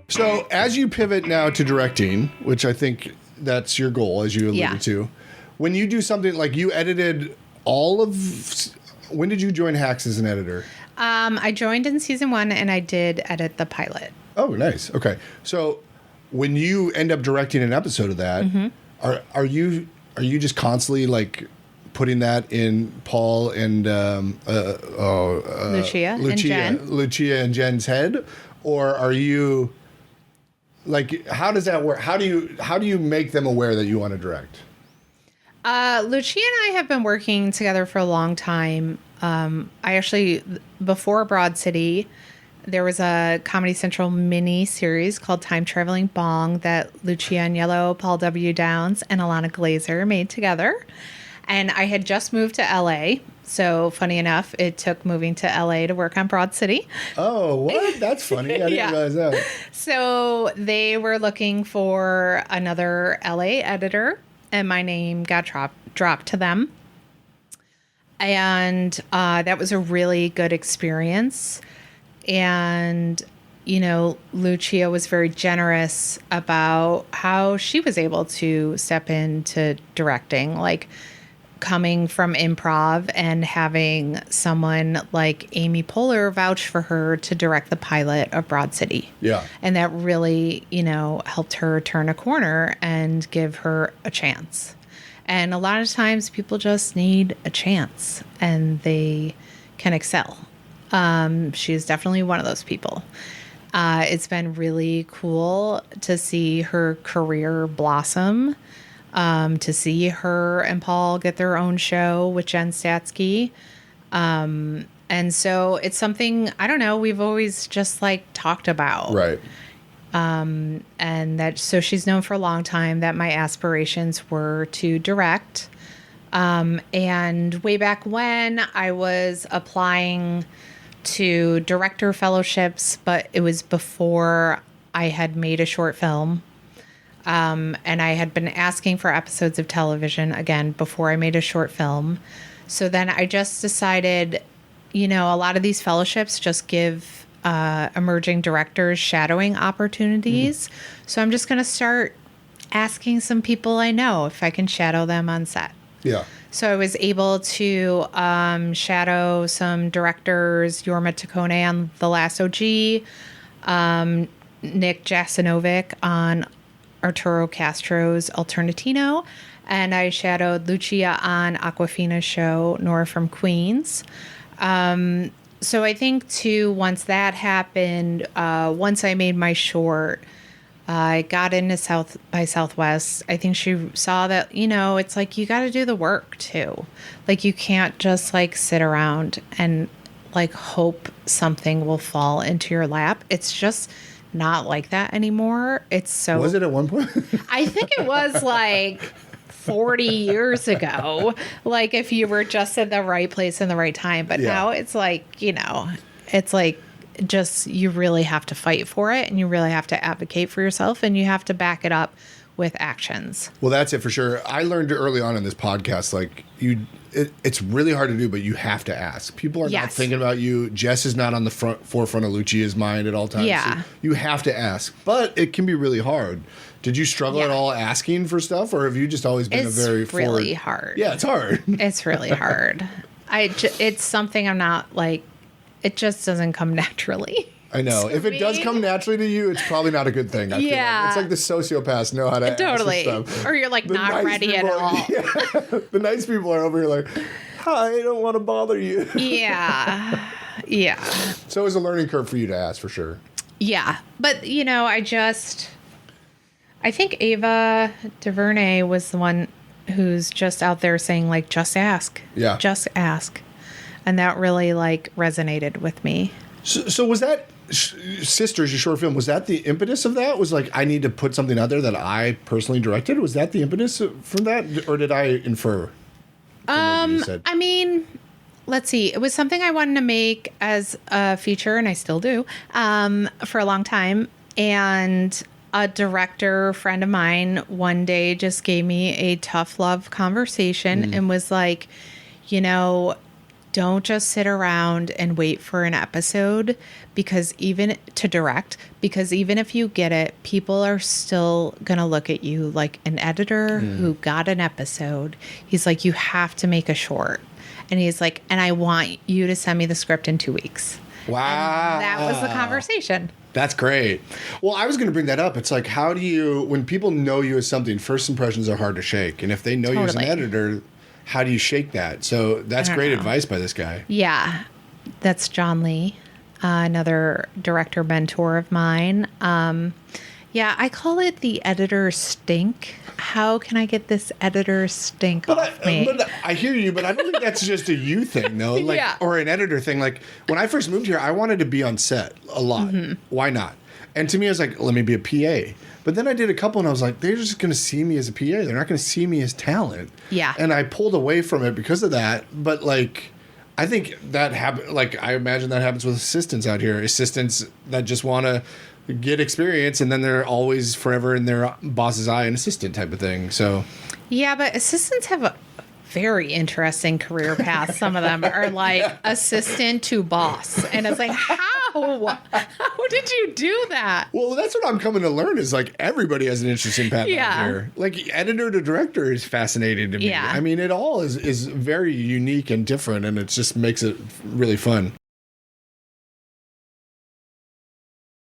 So as you pivot now to directing, which I think that's your goal, as you alluded to, when you do something like you edited all of, when did you join Hacks as an editor? I joined in season 1 and I did edit the pilot. Oh, nice. Okay. So when you end up directing an episode of that, are you just constantly like putting that in Paul and Lucia and Jen's head, or are you like, how does that work? How do you make them aware that you want to direct? Lucia and I have been working together for a long time. I actually, before Broad City, there was a Comedy Central mini series called Time Traveling Bong that Lucia Agnello, Paul W. Downs, and Alana Glazer made together. And I had just moved to LA. So funny enough, it took moving to LA to work on Broad City. Oh, what? That's funny. I didn't realize that. So they were looking for another LA editor, and my name got dropped to them. And that was a really good experience. And, you know, Lucia was very generous about how she was able to step into directing, like coming from improv and having someone like Amy Poehler vouch for her to direct the pilot of Broad City. Yeah. And that really, you know, helped her turn a corner and give her a chance. And a lot of times people just need a chance and they can excel. She's definitely one of those people. It's been really cool to see her career blossom, to see her and Paul get their own show with Jen Statsky. And so it's something, I don't know, we've always just like talked about. Right. And that, so she's known for a long time that my aspirations were to direct. And way back when I was applying to director fellowships, but it was before I had made a short film. And I had been asking for episodes of television again before I made a short film. So then I just decided, you know, a lot of these fellowships just give emerging directors shadowing opportunities. So I'm just going to start asking some people I know if I can shadow them on set. Yeah. So I was able to shadow some directors, Jorma Taccone on The Last OG, Nick Jasinovic on Arturo Castro's Alternatino, and I shadowed Lucia on Aquafina's show, Nora from Queens. So I think, too, once that happened, once I made my short, I got into South by Southwest. I think she saw that, you know, it's like you got to do the work, too. Like, you can't just, like, sit around and, like, hope something will fall into your lap. It's just not like that anymore. It's so... Was it at one point? I think it was, like... 40 years ago, like if you were just in the right place in the right time. But now it's like, you know, it's like just you really have to fight for it and you really have to advocate for yourself and you have to back it up with actions. Well, that's it for sure. I learned early on in this podcast, like it's really hard to do, but you have to ask. People are not thinking about you. Jess is not on the forefront of Lucia's mind at all times. Yeah. So you have to ask, but it can be really hard. Did you struggle at all asking for stuff, or have you just always been really hard. Yeah, it's hard. It's really hard. It's something I'm not like, it just doesn't come naturally. I know. If it does come naturally to you, it's probably not a good thing. I feel like. It's like the sociopaths know how to ask stuff. Or you're like not ready at all. Yeah. The nice people are over here like, hi, I don't want to bother you. Yeah. Yeah. So it was a learning curve for you to ask, for sure. Yeah. But, you know, I think Ava DuVernay was the one who's just out there saying, like, just ask. Yeah. Just ask. And that really, like, resonated with me. So was that Sisters, your short film, was that the impetus of that? Was like, I need to put something out there that I personally directed? Was that the impetus from that? Or did I infer? I mean, let's see. It was something I wanted to make as a feature, and I still do, for a long time. And a director friend of mine one day just gave me a tough love conversation and was like, you know, don't just sit around and wait for an episode because even if you get it, people are still going to look at you like an editor who got an episode. He's like, you have to make a short. And he's like, and I want you to send me the script in 2 weeks. Wow. And that was the conversation. That's great. Well, I was going to bring that up. It's like, how do you, when people know you as something, first impressions are hard to shake. And if they know you as an editor, how do you shake that? So that's great advice by this guy. Yeah. That's John Lee, another director mentor of mine. Yeah, I call it the editor stink. How can I get this editor stink off me? But I hear you, but I don't think that's just a you thing, though. Like, or an editor thing. Like, when I first moved here, I wanted to be on set a lot. Why not? And to me, I was like, let me be a PA. But then I did a couple, and I was like, they're just going to see me as a PA. They're not going to see me as talent. Yeah. And I pulled away from it because of that. But, like, I think that happens. Like, I imagine that happens with assistants out here. Assistants that just want to get experience, and then they're always forever in their boss's eye, an assistant type of thing. So, yeah, but assistants have a very interesting career path. Some of them are like assistant to boss, and it's like, how did you do that? Well, that's what I'm coming to learn is like everybody has an interesting path out here. Like editor to director is fascinating to me. I mean, it all is very unique and different, and it just makes it really fun.